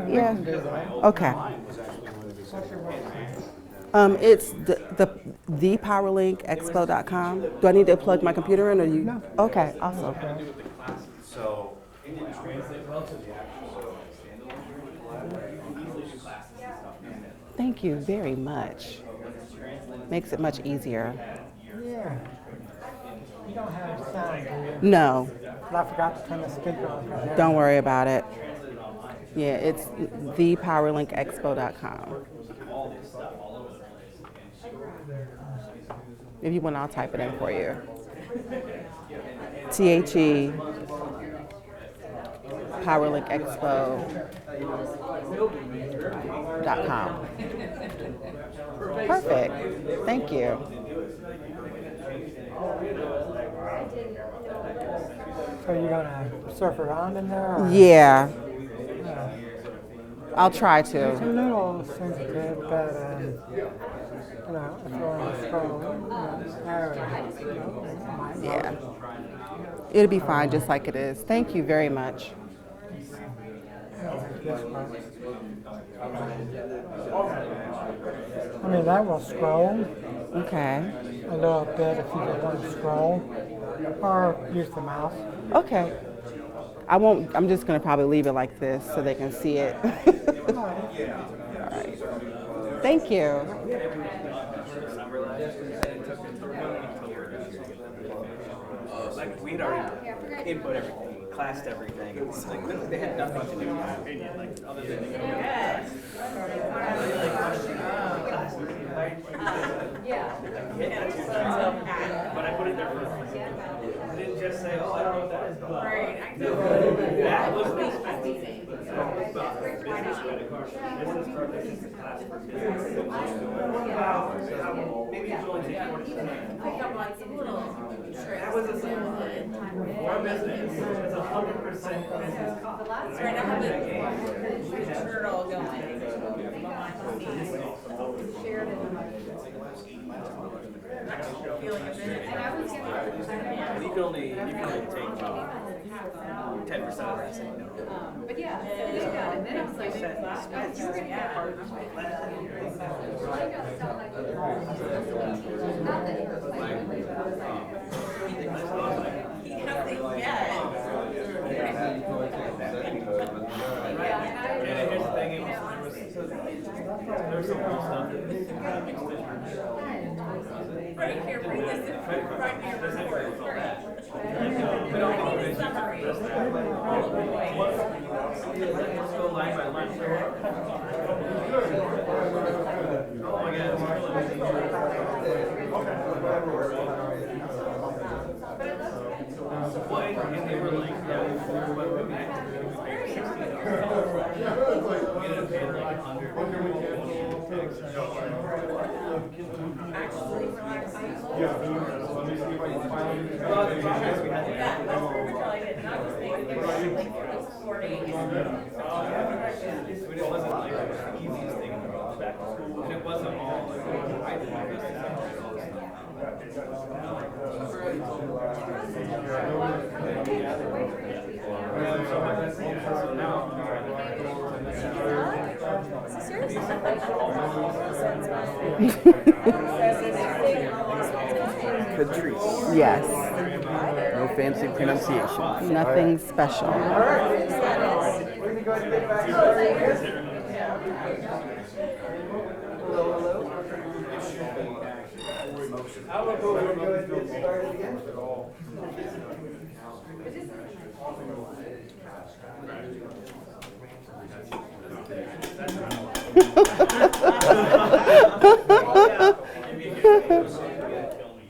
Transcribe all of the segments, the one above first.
Yeah. can do that. Okay. What's your website? It's thepowerlinkexpo.com. Do I need to plug my computer in or you? No. Okay, awesome. So, Thank you very much. Makes it much easier. Yeah. You don't have sound, do you? No, I forgot to turn the speaker on. don't worry about it. Yeah, it's thepowerlinkexpo.com. If you want, I'll type it in for you. THE powerlinkexpo.com. Perfect. Thank you. So you're gonna surf around in there? Or? Yeah, Yeah. I'll try It's a to. little sensitive, but if you want to scroll, area, it might Yeah. It'll be fine just like it is. Thank you very much. I mean, that will scroll Okay. a little bit if you just want to scroll, or use the mouse. Okay. I'm just going to probably leave it like this so they can see it. All right. Thank you. like, we had already input everything, classed everything. It's like, they had nothing to do, in my opinion, like, other than, but I put it there first. I didn't just say, oh, I don't know what that is. Right, I know. That was the business card, this is the class for business. Maybe it's only take 40%. That was a simple thing. For business, it's 100% business cost. Right, I have a turtle going. Shared in feeling of it. You can only take 10% of that. But yeah, so they got it. Then I was like, you were gonna get part of it. Nothing yet. And here's the thing, there was some cool stuff. Right here, bring this in, right here, report. Summary. Let's go line by line. Oh my God. Well, and they were like, yeah, we paid $16. We ended up paying like $100. Well, the projects we had to Yeah, that's perfect, I did not just think it was recording. It wasn't like the easiest thing in the world back to school, and it wasn't all like, I did my best to capture all this So now I'm trying Patrice. Yes. No fancy pronunciation. Nothing special.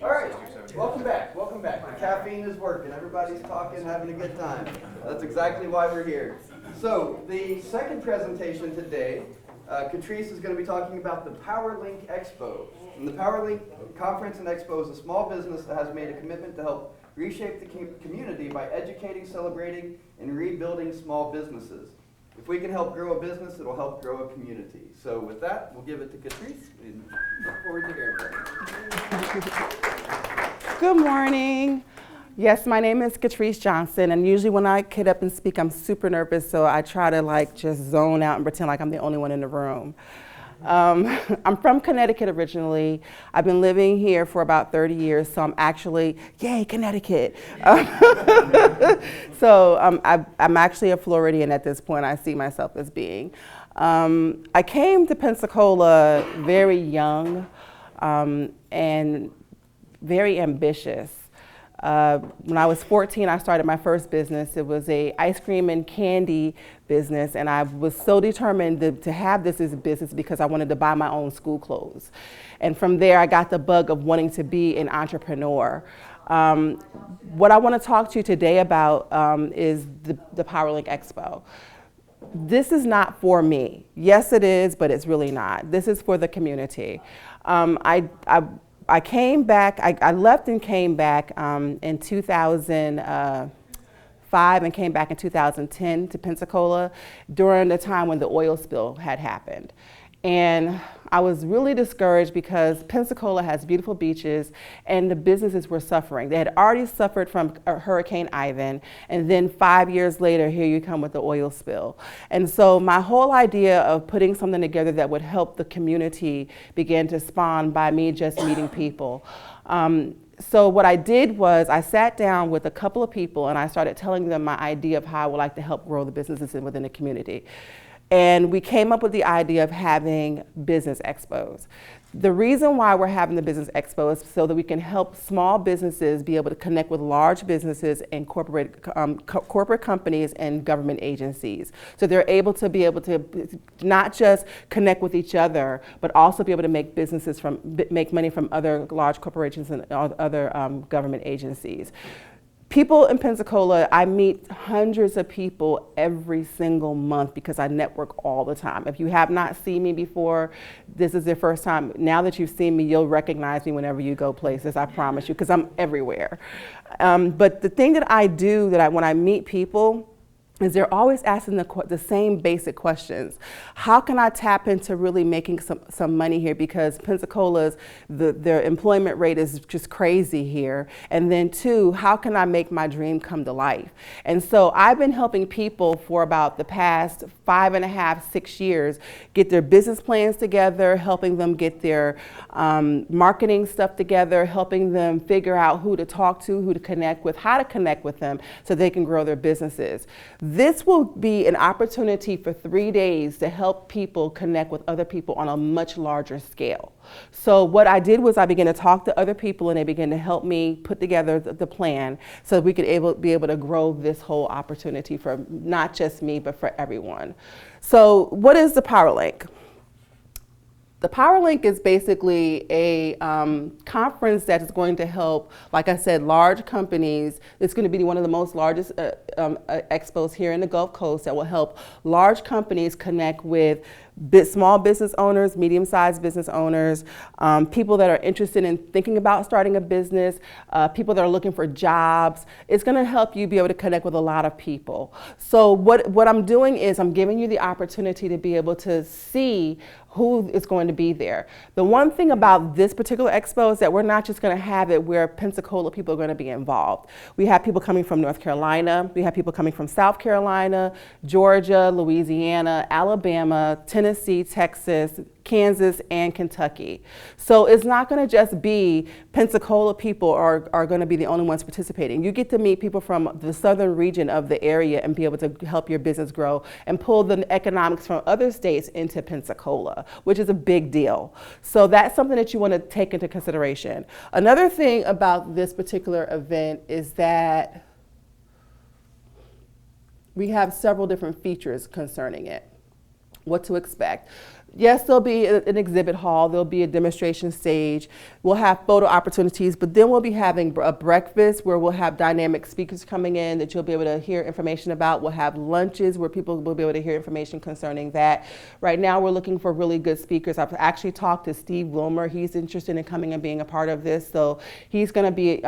All right, welcome back. Welcome back. The caffeine is working. Everybody's talking, having a good time. That's exactly why we're here. So the second presentation today, Catrice is going to be talking about the PowerLink Expo. And the PowerLink Conference and Expo is a small business that has made a commitment to help reshape the community by educating, celebrating, and rebuilding small businesses. If we can help grow a business, it'll help grow a community. So with that, we'll give it to Catrice and look forward to hearing from you. Good morning. Yes, my name is Catrice Johnson, and usually when I get up and speak, I'm super nervous, so I try to like just zone out and pretend like I'm the only one in the room. I'm from Connecticut originally. I've been living here for about 30 years, so I'm actually, yay, Connecticut. So I'm actually a Floridian at this point, I see myself as being. I came to Pensacola very young and very ambitious. When I was 14, I started my first business. It was a ice cream and candy business, and I was so determined to have this as a business because I wanted to buy my own school clothes. And from there, I got the bug of wanting to be an entrepreneur. What I want to talk to you today about is the PowerLink Expo. This is not for me. Yes, it is, but it's really not. This is for the community. I came back, I left and came back in 2005 and came back in 2010 to Pensacola during the time when the oil spill had happened. And I was really discouraged because Pensacola has beautiful beaches and the businesses were suffering. They had already suffered from Hurricane Ivan, and then 5 years later, here you come with the oil spill. And so my whole idea of putting something together that would help the community began to spawn by me just meeting people. So what I did was I sat down with a couple of people and I started telling them my idea of how I would like to help grow the businesses within the community. And we came up with the idea of having business expos. The reason why we're having the business expo is so that we can help small businesses be able to connect with large businesses and corporate companies and government agencies. So they're able to not just connect with each other, but also be able to make make money from other large corporations and other government agencies. People in Pensacola, I meet hundreds of people every single month because I network all the time. If you have not seen me before, this is your first time. Now that you've seen me, you'll recognize me whenever you go places, I promise you, because I'm everywhere. But the thing that I do when I meet people is they're always asking the same basic questions. How can I tap into really making some money here? Because Pensacola's, their employment rate is just crazy here. And then two, how can I make my dream come to life? And so I've been helping people for about the past 5.5, 6 years get their business plans together, helping them get their marketing stuff together, helping them figure out who to talk to, who to connect with, how to connect with them so they can grow their businesses. This will be an opportunity for 3 days to help people connect with other people on a much larger scale. So what I did was I began to talk to other people and they began to help me put together the plan so we could be able to grow this whole opportunity for not just me, but for everyone. So what is the PowerLink? The PowerLink is basically a conference that is going to help, like I said, large companies. It's going to be one of the most largest expos here in the Gulf Coast that will help large companies connect with small business owners, medium-sized business owners, people that are interested in thinking about starting a business, people that are looking for jobs. It's going to help you be able to connect with a lot of people. So what I'm doing is I'm giving you the opportunity to be able to see who is going to be there. The one thing about this particular expo is that we're not just going to have it where Pensacola people are going to be involved. We have people coming from North Carolina, we have people coming from South Carolina, Georgia, Louisiana, Alabama, Tennessee, Texas, Kansas, and Kentucky. So it's not going to just be Pensacola people are going to be the only ones participating. You get to meet people from the southern region of the area and be able to help your business grow and pull the economics from other states into Pensacola, which is a big deal. So that's something that you want to take into consideration. Another thing about this particular event is that we have several different features concerning it. What to expect. Yes, there'll be an exhibit hall, there'll be a demonstration stage, we'll have photo opportunities, but then we'll be having a breakfast where we'll have dynamic speakers coming in that you'll be able to hear information about. We'll have lunches where people will be able to hear information concerning that. Right now we're looking for really good speakers. I've actually talked to Steve Wilmer. He's interested in coming and being a part of this, so he's going to be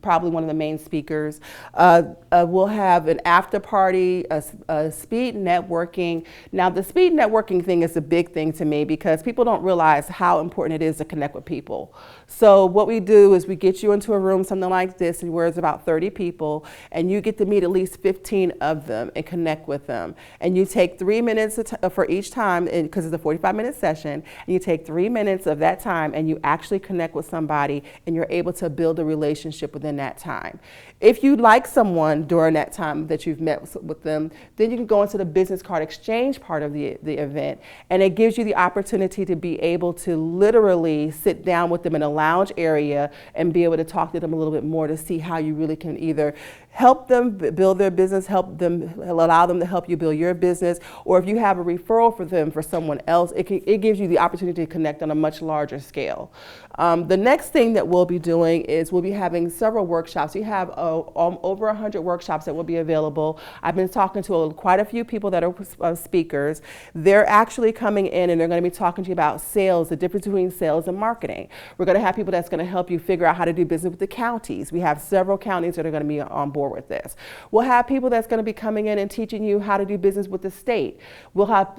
probably one of the main speakers. We'll have an after party, a speed networking. Now the speed networking thing is a big thing to me because people don't realize how important it is to connect with people. So what we do is we get you into a room, something like this, where it's about 30 people, and you get to meet at least 15 of them and connect with them. And you take 3 minutes for each time, because it's a 45-minute session, and you take 3 minutes of that time and you actually connect with somebody, and you're able to build a relationship within that time. If you like someone during that time that you've met with them, then you can go into the business card exchange part of the event, and it gives you the opportunity to be able to literally sit down with them in a lounge area and be able to talk to them a little bit more to see how you really can either help them build their business, allow them to help you build your business, or if you have a referral for them for someone else, it gives you the opportunity to connect on a much larger scale. The next thing that we'll be doing is we'll be having several workshops. We have over 100 workshops that will be available. I've been talking to quite a few people that are speakers. They're actually coming in and they're going to be talking to you about sales, the difference between sales and marketing. We're going to have people that's going to help you figure out how to do business with the counties. We have several counties that are going to be on board with this. We'll have people that's going to be coming in and teaching you how to do business with the state. We'll have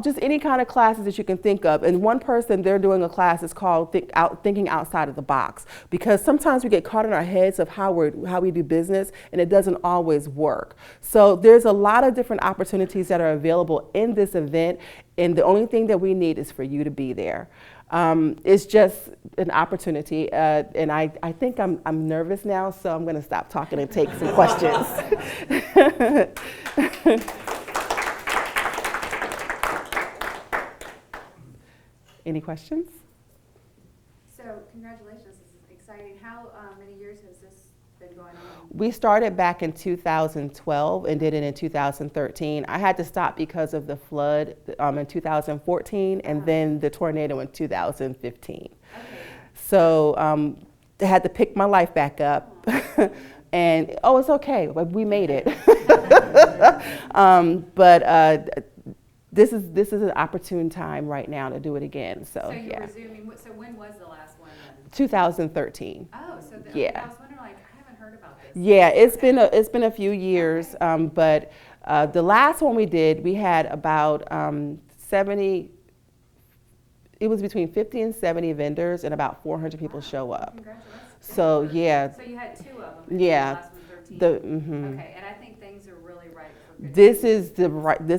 just any kind of classes that you can think of. And one person, they're doing a class that's called Thinking Outside of the Box, because sometimes we get caught in our heads of how we do business, and it doesn't always work. So there's a lot of different opportunities that are available in this event, and the only thing that we need is for you to be there. It's just an opportunity, and I think I'm nervous now, so I'm going to stop talking and take some questions. Any questions? So congratulations, this is exciting. How many years has this been going on? We started back in 2012 and did it in 2013. I had to stop because of the flood in 2014 and then the tornado in 2015. Okay. So I had to pick my life back up. And it's okay, we made it. This is an opportune time right now to do it again. So you're yeah. resuming. So when was the last one then? 2013. Oh, so yeah. I was wondering, like, I haven't heard about this. Yeah, it's been a few years, but the last one we did, we had about 70. It was between 50 and 70 vendors, and about 400 people show up. Congratulations. So yeah. So you had 2 of them. Yeah. The last one, 13. Okay, and I think things are really right for good. This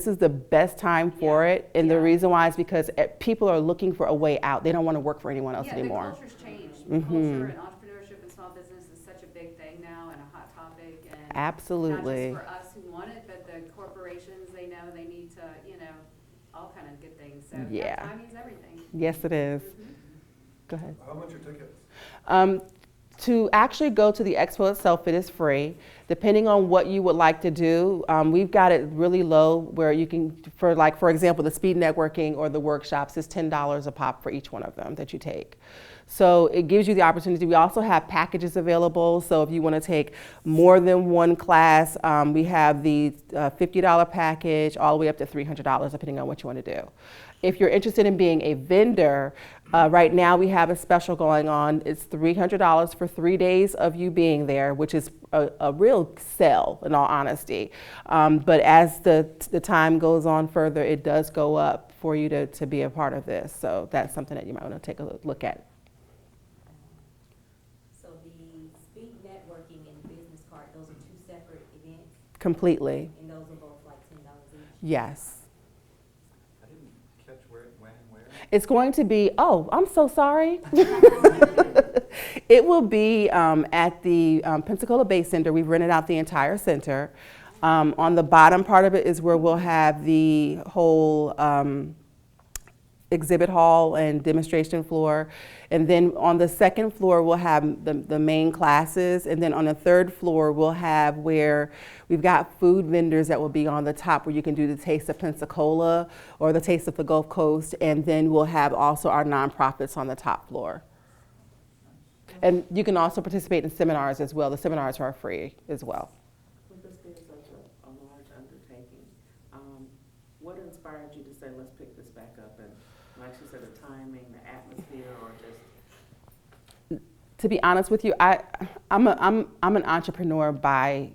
is the best time for it, and the reason why is because people are looking for a way out. They don't want to work for anyone else anymore. The culture's changed. Culture and entrepreneurship and small business is such a big thing now and a hot topic. And absolutely. Not just for us who want it, but the corporations, they know they need to, all kind of good things. So timing is everything. Yes, it is. Go ahead. How much are tickets? To actually go to the expo itself, it is free. Depending on what you would like to do, we've got it really low where you can, for example, the speed networking or the workshops is $10 a pop for each one of them that you take. So it gives you the opportunity. We also have packages available. So if you want to take more than one class, we have the $50 package all the way up to $300, depending on what you want to do. If you're interested in being a vendor, right now we have a special going on. It's $300 for 3 days of you being there, which is a real sell in all honesty. But as the time goes on further, it does go up for you to be a part of this. So that's something that you might want to take a look at. So the speed networking and business card, those are 2 separate events? Completely. And those are both like $10 each? Yes. I didn't catch where, when, and where. It's going to be, I'm so sorry. It will be at the Pensacola Bay Center. We've rented out the entire center. On the bottom part of it is where we'll have the whole exhibit hall and demonstration floor. And then on the second floor, we'll have the main classes. And then on the third floor, we'll have where we've got food vendors that will be on the top where you can do the Taste of Pensacola or the Taste of the Gulf Coast. And then we'll have also our nonprofits on the top floor. And you can also participate in seminars as well. The seminars are free as well. With this being such a large undertaking, what inspired you to say, let's pick this back up? And like you said, the timing, the atmosphere, or just? To be honest with you, I'm an entrepreneur by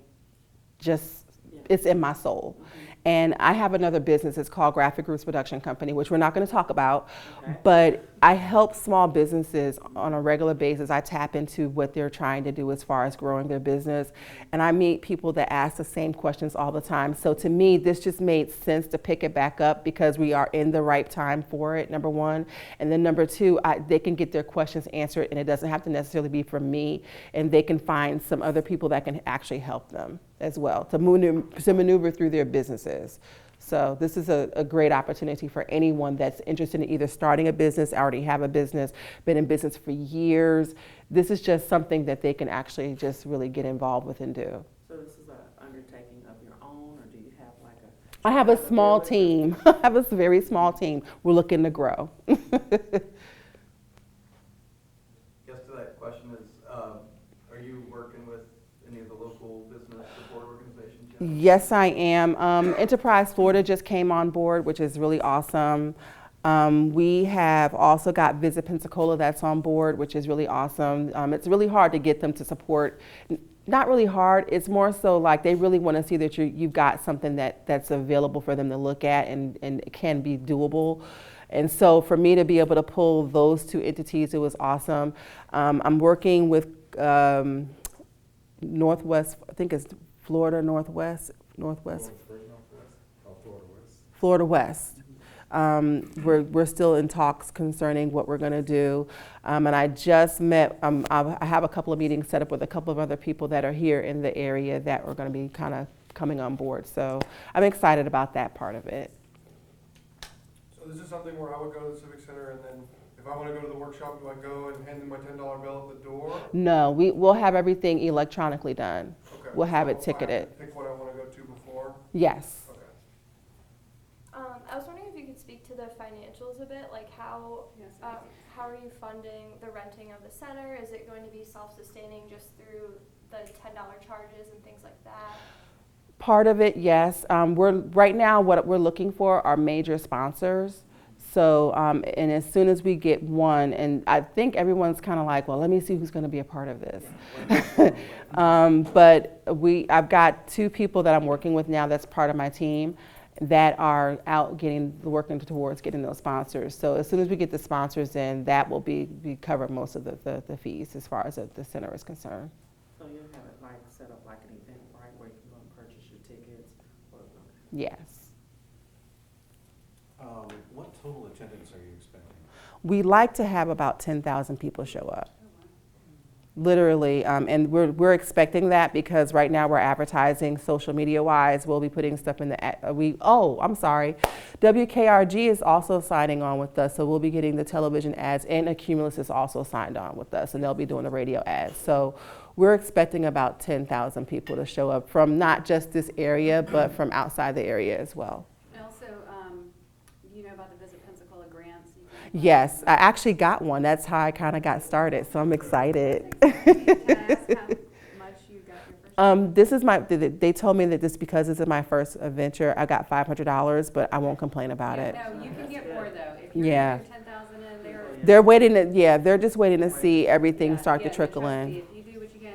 just, it's in my soul. And I have another business. It's called Graphic Groups Production Company, which we're not going to talk about. Okay. But I help small businesses on a regular basis. I tap into what they're trying to do as far as growing their business. And I meet people that ask the same questions all the time. So to me, this just made sense to pick it back up because we are in the right time for it, number one. And then number two, they can get their questions answered, and it doesn't have to necessarily be from me. And they can find some other people that can actually help them as well to maneuver through their businesses. So this is a great opportunity for anyone that's interested in either starting a business, already have a business, been in business for years. This is just something that they can actually just really get involved with and do. So this is an undertaking of your own, or do you have like a? I have a small team. I have a very small team. We're looking to grow. Guess to that question is, are you working with any of the local business support organizations yet? Yes, I am. Enterprise Florida just came on board, which is really awesome. We have also got Visit Pensacola that's on board, which is really awesome. It's really hard to get them to support. Not really hard. It's more so like they really want to see that you've got something that's available for them to look at and it can be doable. And so for me to be able to pull those two entities, it was awesome. I'm working with Northwest, I think it's Florida Northwest. Florida West. We're still in talks concerning what we're going to do. And I just met, I have a couple of meetings set up with a couple of other people that are here in the area that are going to be kind of coming on board. So I'm excited about that part of it. So this is something where I would go to the Civic Center, and then if I want to go to the workshop, do I go and hand them my $10 bill at the door? No, we'll have everything electronically done. Okay. We'll have So it ticketed. I have to pick what I want to go to before? Yes. Okay. I was wondering if you could speak to the financials a bit, like how are you funding the renting of the center? Is it going to be self-sustaining just through the $10 charges and things like that? Part of it, yes. Right now what we're looking for are major sponsors. So, and as soon as we get one, and I think everyone's kind of like, well, let me see who's going to be a part of this. But I've got two people that I'm working with now that's part of my team that are out working towards getting those sponsors. So as soon as we get the sponsors in, that will be cover most of the fees as far as the center is concerned. So you'll have it like set up like an event, right, where you can go and purchase your tickets? Or, Yes. What total attendance are you expecting? We like to have about 10,000 people show up. Literally, and we're expecting that because right now we're advertising social media wise. We'll be putting stuff in the, I'm sorry. WKRG is also signing on with us. So we'll be getting the television ads, and Accumulus is also signed on with us, and they'll be doing the radio ads. So we're expecting about 10,000 people to show up from not just this area, but from outside the area as well. And also, you know about the Visit Pensacola grants? Yes, I actually got one. That's how I kind of got started, so I'm excited. Can I ask how much you got your first? This is they told me that because this is my first venture, I got $500, but I won't complain about it. No, you can get more though. If you're Yeah. getting 10,000 in there. They're waiting they're just waiting to see everything start to trickle in. If you do what you can,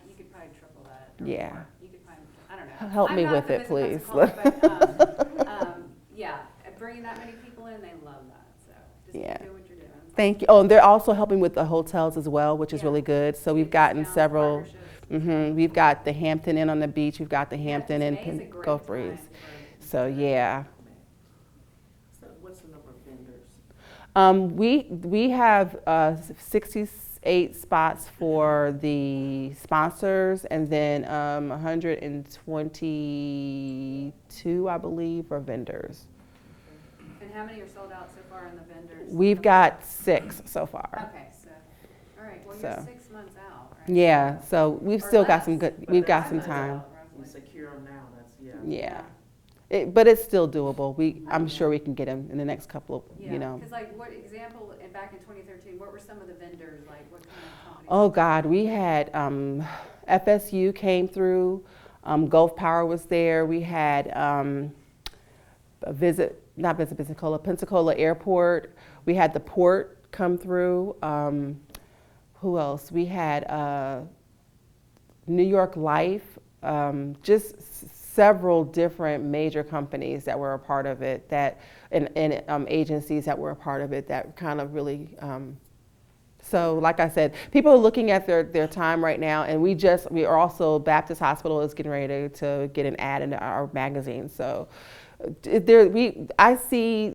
you could probably triple that. or Yeah. more. You could probably, I don't know. Help I'm me not with the it, Visit please. Pensacola, but, yeah, bringing that many people in, they love that. So just Yeah. keep doing what you're doing. Thank you. Oh, and they're also helping with the hotels as well, which is Yeah. really good. So we've gotten Discounts, several. partnerships. We've got the Hampton Inn on the beach. We've got the Hampton Yeah, Inn May is a great Gulf time Breeze. for- So yeah. So what's the number of vendors? We have 68 spots for the sponsors, and then 122, I believe, for vendors. And how many are sold out so far in the vendors? We've got 6 so far. Okay, so, all right, well, So. you're 6 months out, right? Yeah, so we've Or still got less, some good. but We've got 5 some months time. out, You roughly. secure them now, that's, Yeah. But it's still doable. I'm sure we can get them in the next couple of, Yeah, because like, what example, back in 2013, what were some of the vendors, like, what kind of companies? Oh God, we had FSU came through, Gulf Power was there. We had Pensacola Airport. We had the port come through. Who else? We had New York Life. Just several different major companies that were a part of it, that and agencies that were a part of it, that kind of really. So like I said, people are looking at their time right now, and we are also, Baptist Hospital is getting ready to get an ad in our magazine. So I see